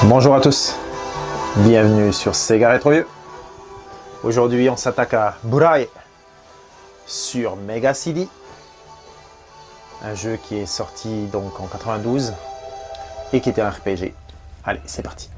Bonjour à tous, bienvenue sur Sega Retro Vieux. Aujourd'hui on s'attaque à Burai sur Mega CD, un jeu qui est sorti donc en 92 et qui était un RPG. Allez, c'est parti.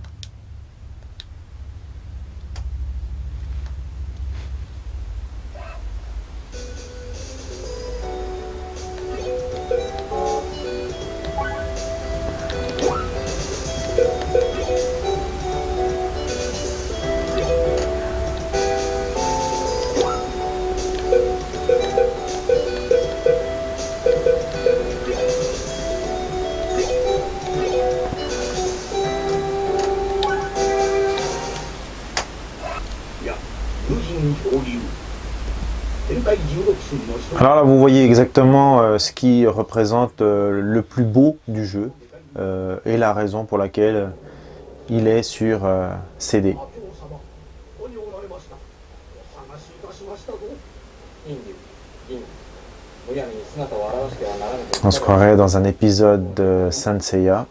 Alors là, vous voyez exactement ce qui représente le plus beau du jeu et la raison pour laquelle il est sur CD. On se croirait dans un épisode de Saint Seiya.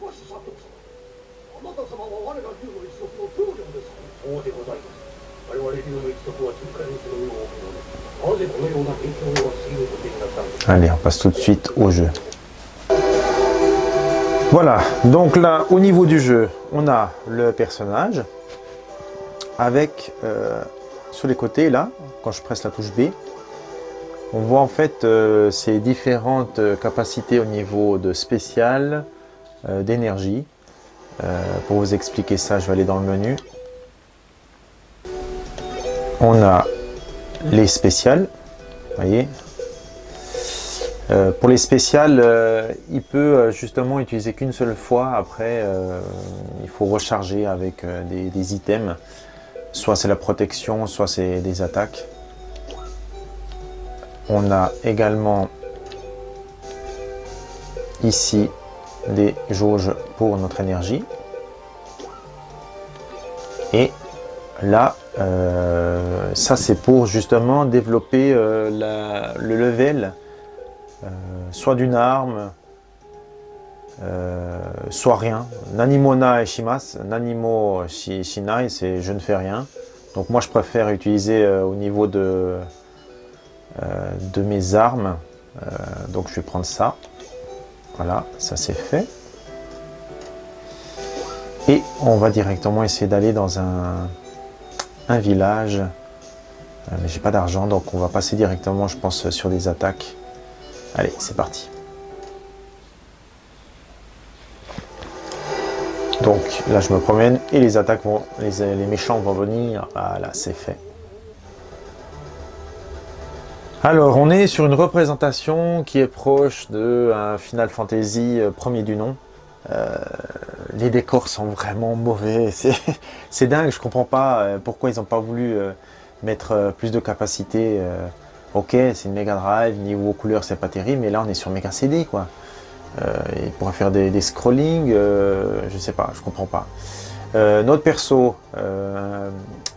Allez, on passe tout de suite au jeu. Voilà, donc là, au niveau du jeu, on a le personnage avec, sur les côtés, là, quand je presse la touche B, on voit en fait ses différentes capacités au niveau de spécial, d'énergie. Pour vous expliquer ça, je vais aller dans le menu. On a les spéciales, voyez. Pour les spéciales, il peut justement utiliser qu'une seule fois. Après, il faut recharger avec des items. Soit c'est la protection, soit c'est des attaques. On a également ici des jauges pour notre énergie. Et là, ça c'est pour justement développer le level. Soit d'une arme, soit rien. Nanimona et Shimas, Nanimo Shinai, c'est je ne fais rien. Donc moi je préfère utiliser au niveau de mes armes. Donc je vais prendre ça. Voilà, ça c'est fait. Et on va directement essayer d'aller dans un village. Mais j'ai pas d'argent, donc on va passer directement, je pense, sur des attaques. Allez, c'est parti. Donc là, je me promène et les attaques vont, les méchants vont venir. Voilà, c'est fait. Alors, on est sur une représentation qui est proche de un Final Fantasy premier du nom. Les décors sont vraiment mauvais. C'est dingue, je comprends pas pourquoi ils n'ont pas voulu mettre plus de capacité. Ok, c'est une Mega Drive, niveau couleur c'est pas terrible, mais là on est sur Mega CD quoi. Il pourrait faire des scrolling, je sais pas, je comprends pas. Notre perso,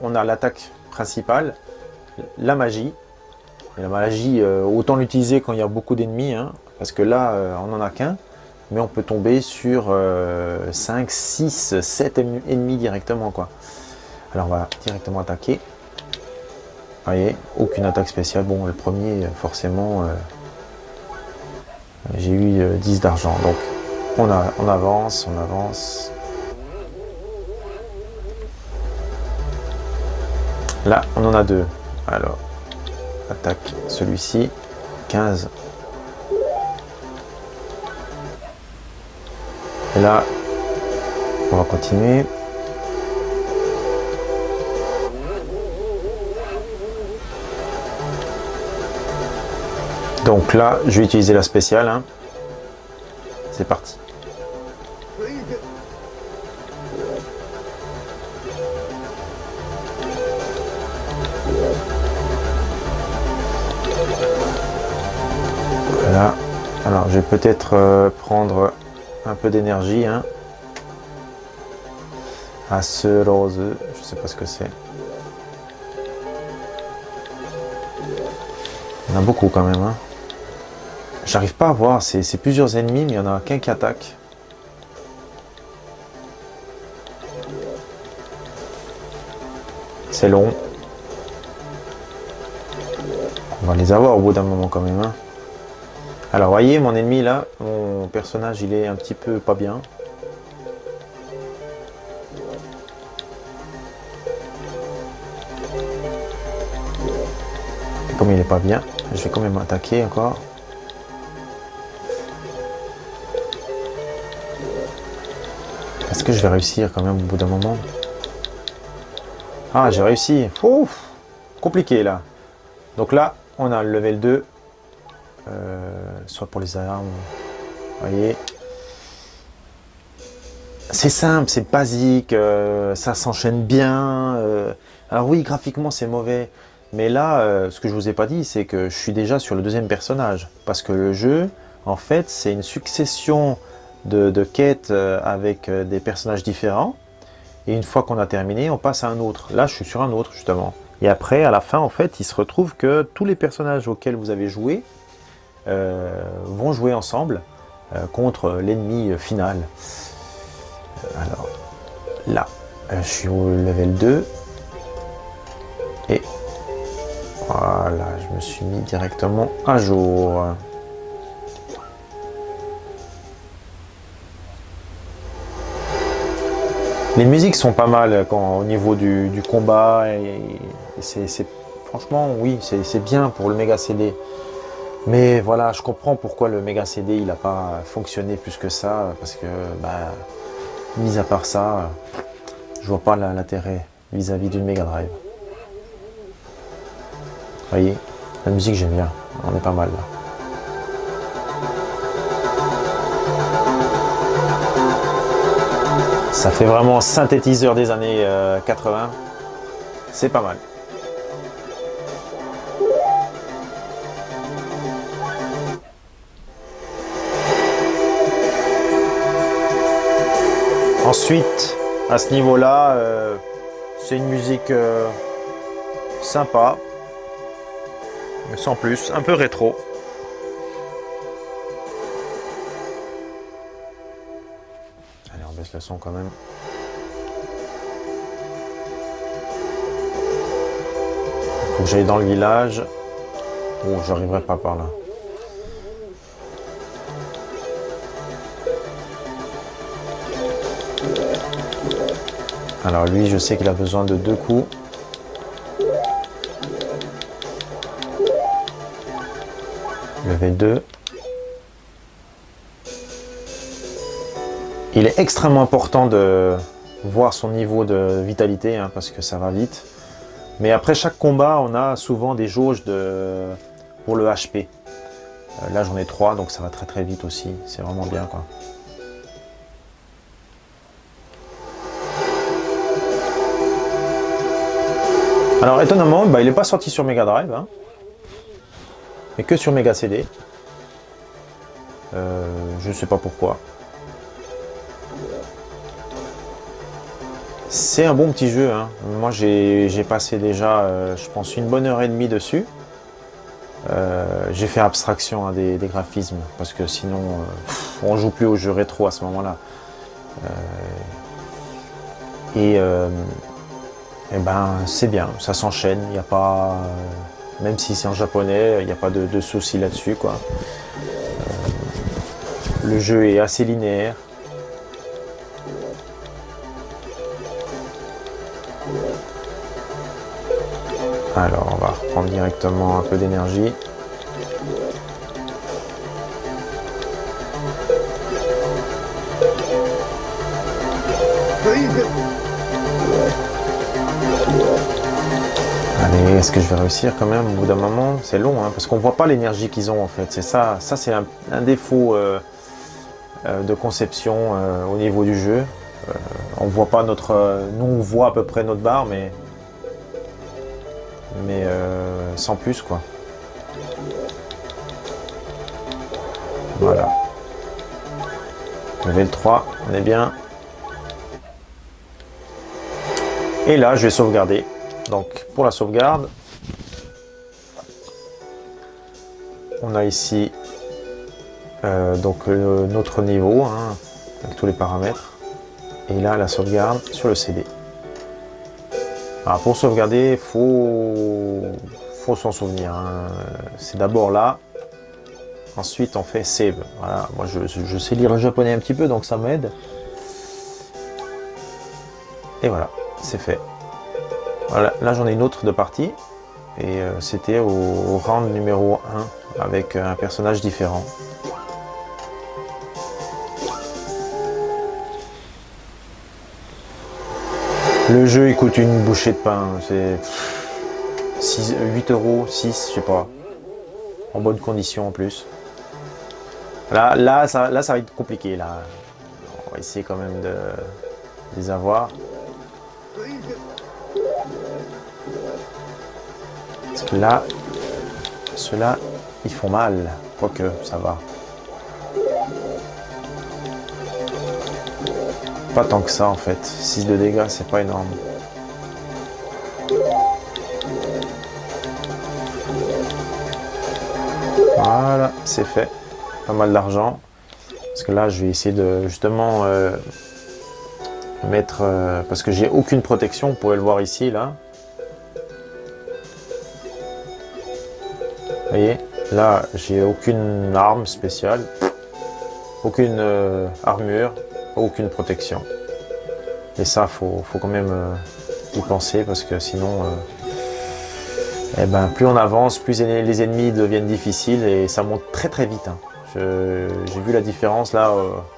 on a l'attaque principale, la magie. Et la magie, autant l'utiliser quand il y a beaucoup d'ennemis, hein, parce que là on n'en a qu'un, mais on peut tomber sur 5, 6, 7 ennemis directement quoi. Alors on va directement attaquer. Vous voyez, aucune attaque spéciale. Bon, le premier, forcément, j'ai eu 10 d'argent. Donc, on avance, on avance. Là, on en a deux. Alors, attaque celui-ci. 15. Et là, on va continuer. Donc là, je vais utiliser la spéciale. Hein. C'est parti. Voilà. Alors, je vais peut-être prendre un peu d'énergie. Hein. À ce rose, je sais pas ce que c'est. Il y en a beaucoup quand même. Hein. J'arrive pas à voir, c'est plusieurs ennemis, mais il n'y en a qu'un qui attaque. C'est long. On va les avoir au bout d'un moment quand même. Hein. Alors, voyez, mon ennemi là, mon personnage, il est un petit peu pas bien. Et comme il est pas bien, je vais quand même attaquer encore. Est-ce que je vais réussir quand même au bout d'un moment? Ah, j'ai réussi. Ouf, compliqué là. Donc là, on a le level 2. Soit pour les armes. Vous voyez. C'est simple, c'est basique. Ça s'enchaîne bien. Alors oui, graphiquement, c'est mauvais. Mais là, ce que je vous ai pas dit, c'est que je suis déjà sur le deuxième personnage. Parce que le jeu, en fait, c'est une succession de quêtes avec des personnages différents. Et une fois qu'on a terminé, on passe à un autre. Là, je suis sur un autre, justement. Et après, à la fin, en fait, il se retrouve que tous les personnages auxquels vous avez joué vont jouer ensemble contre l'ennemi final. Alors, là, je suis au level 2. Et voilà, je me suis mis directement à jour. Les musiques sont pas mal au niveau du combat et franchement oui c'est bien pour le Mega CD. Mais voilà, je comprends pourquoi le Mega CD il n'a pas fonctionné plus que ça parce que bah, mis à part ça, je vois pas l'intérêt vis-à-vis d'une Mega Drive. Vous voyez, la musique j'aime bien, on est pas mal là. Ça fait vraiment synthétiseur des années 80. C'est pas mal. Ensuite, à ce niveau-là, c'est une musique sympa, mais sans plus, un peu rétro. Allez, on baisse le son quand même. Il faut que j'aille dans le village. Oh, j'arriverai pas par là. Alors lui, je sais qu'il a besoin de 2 coups. Level 2. Il est extrêmement important de voir son niveau de vitalité, hein, parce que ça va vite. Mais après chaque combat, on a souvent des jauges pour le HP. Là, j'en ai 3, donc ça va très très vite aussi. C'est vraiment bien, quoi. Alors étonnamment, il n'est pas sorti sur Mega Drive, hein, mais que sur Mega CD. Je ne sais pas pourquoi. C'est un bon petit jeu. Hein. Moi, j'ai passé déjà, je pense, une bonne heure et demie dessus. J'ai fait abstraction hein, des graphismes, parce que sinon, on joue plus aux jeux rétro à ce moment-là. Et ben c'est bien, ça s'enchaîne, il n'y a pas, même si c'est en japonais, il n'y a pas de souci là-dessus quoi. Le jeu est assez linéaire. Alors on va reprendre directement un peu d'énergie. Allez, est-ce que je vais réussir quand même au bout d'un moment? C'est long, hein, parce qu'on voit pas l'énergie qu'ils ont en fait. C'est ça, c'est un défaut de conception au niveau du jeu. On voit pas notre, nous on voit à peu près notre barre, mais sans plus quoi. Voilà. Level 3, on est bien. Et là, je vais sauvegarder. Donc, pour la sauvegarde, on a ici donc notre niveau, hein, avec tous les paramètres. Et là, la sauvegarde sur le CD. Alors pour sauvegarder, faut s'en souvenir, hein. C'est d'abord là, ensuite on fait save. Voilà, moi je sais lire le japonais un petit peu, donc ça m'aide. Et voilà, c'est fait. Voilà, là j'en ai une autre de partie, et c'était au round numéro 1, avec un personnage différent. Le jeu il coûte une bouchée de pain, c'est 8 euros, 6, je sais pas. En bonne condition en plus. Là, ça va être compliqué là. On va essayer quand même de les avoir. Parce que là, ceux-là, ils font mal. Quoique, ça va. Pas tant que ça en fait. 6 de dégâts, c'est pas énorme. Voilà, c'est fait. Pas mal d'argent. Parce que là, je vais essayer de justement mettre... parce que j'ai aucune protection, vous pouvez le voir ici, là. Vous voyez, là, j'ai aucune arme spéciale. Aucune armure. Aucune protection. Et ça, faut quand même y penser, parce que sinon... eh ben, plus on avance, plus les ennemis deviennent difficiles et ça monte très très vite. Hein. J'ai vu la différence là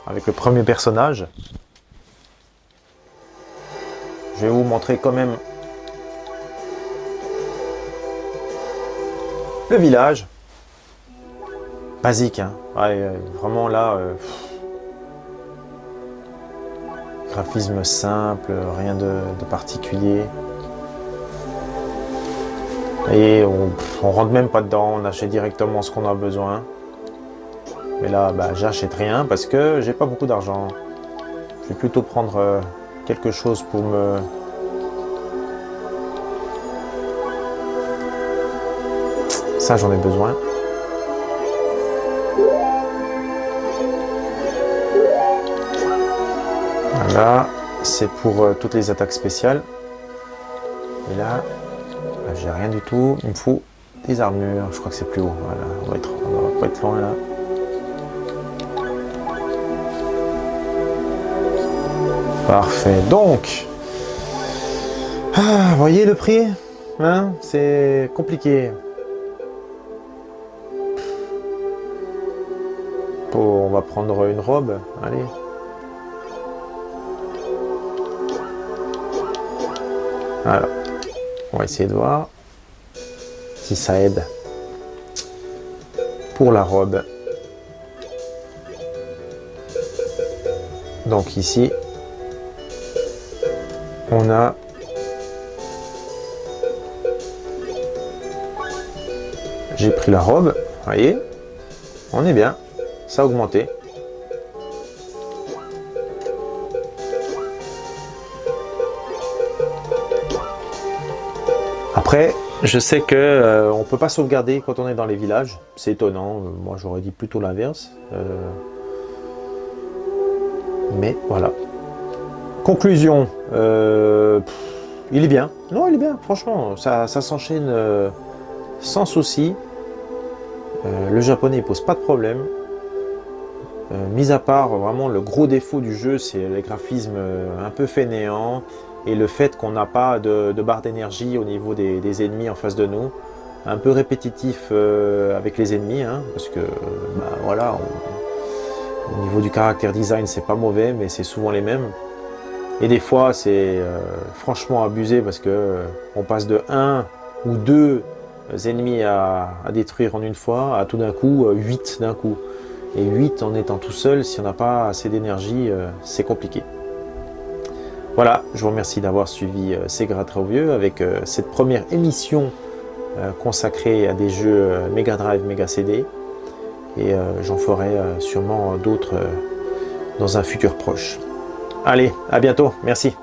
avec le premier personnage. Je vais vous montrer quand même le village. Basique, hein. Ouais, vraiment là, graphisme simple, rien de particulier. Et on rentre même pas dedans, on achète directement ce qu'on a besoin. Mais là, bah, j'achète rien parce que j'ai pas beaucoup d'argent. Je vais plutôt prendre quelque chose pour me... Ça, j'en ai besoin. Voilà, c'est pour toutes les attaques spéciales. Et là, j'ai rien du tout. Il me faut des armures. Je crois que c'est plus haut. Voilà, on va pas être loin là. Parfait. Donc, vous voyez le prix, hein, c'est compliqué. On va prendre une robe. Allez. Alors, on va essayer de voir si ça aide pour la robe. Donc ici, on a j'ai pris la robe, vous voyez, on est bien, ça a augmenté. Après, je sais que on peut pas sauvegarder quand on est dans les villages, c'est étonnant, moi j'aurais dit plutôt l'inverse. Mais voilà. Conclusion, il est bien. Non, il est bien, franchement, ça s'enchaîne sans souci. Le japonais ne pose pas de problème. Mis à part, vraiment, le gros défaut du jeu, c'est les graphismes un peu fainéants et le fait qu'on n'a pas de barre d'énergie au niveau des ennemis en face de nous. Un peu répétitif avec les ennemis, hein, parce que, bah, voilà, au niveau du caractère design, c'est pas mauvais, mais c'est souvent les mêmes. Et des fois, c'est franchement abusé parce que on passe de 1 ou 2 ennemis à détruire en une fois à tout d'un coup 8 d'un coup. Et 8 en étant tout seul, si on n'a pas assez d'énergie, c'est compliqué. Voilà, je vous remercie d'avoir suivi Sega Retro Vieux avec cette première émission consacrée à des jeux Mega Drive, Mega CD. Et j'en ferai sûrement d'autres dans un futur proche. Allez, à bientôt, merci.